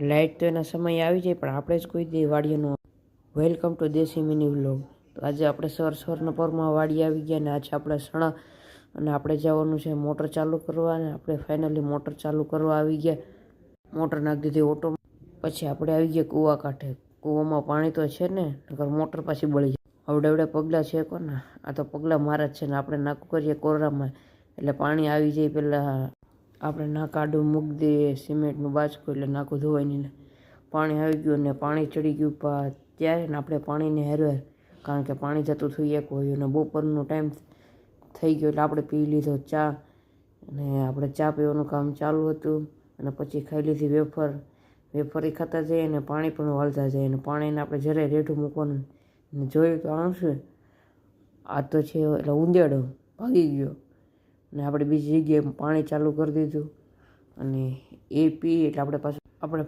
Light તો એના સમય આવી જાય, પણ આપણે જ કોઈ દી વાડીએ ન. વેલકમ ટુ દેશી મિની વ્લોગ. તો આજે આપણે સવારના પરમાં વાડી આવી ગયા ને આજે આપણે સણા અને આપણે જવાનું છે મોટર ચાલુ કરવા અને આપણે ફાઇનલી મોટર ચાલુ કરવા આવી ગયા. મોટર નાખી દીધી ઓટો. પછી આપણે આવી ગયા કૂવા કાંઠે. કૂવામાં પાણી તો છે ને, નકર મોટર પાછી બળી જાય. આવડે પગલાં છે કોને, આ તો પગલાં મારા જ છે ને આપણે નાખું કરીએ કોરામાં એટલે પાણી આવી જાય. પહેલાં આપણે નાક આડું મૂકી દઈએ સિમેન્ટનું બાજકું એટલે નાકું ધોવાય નહીં ને. પાણી આવી ગયું ને પાણી ચડી ગયું ત્યારે ને આપણે પાણીને હેરવેર, કારણ કે પાણી જતું થયું એક હોય અને બપોરનો ટાઈમ થઈ ગયો એટલે આપણે પી લીધો ચા. અને આપણે ચા પીવાનું કામ ચાલુ હતું અને પછી ખાઈ લીધી વેફર. વેફર ખાતા જઈએ અને પાણી પણ વાળતા જઈએ અને પાણીને આપણે જરાય રેઢું મૂકવાનું. ને જોયું તો આવશે આ તો છે એટલે ઉંદેડો ભાગી ગયો ને આપણે બીજી જગ્યાએ પાણી ચાલુ કરી દીધું અને એ પી એટલે આપણે પાછું આપણે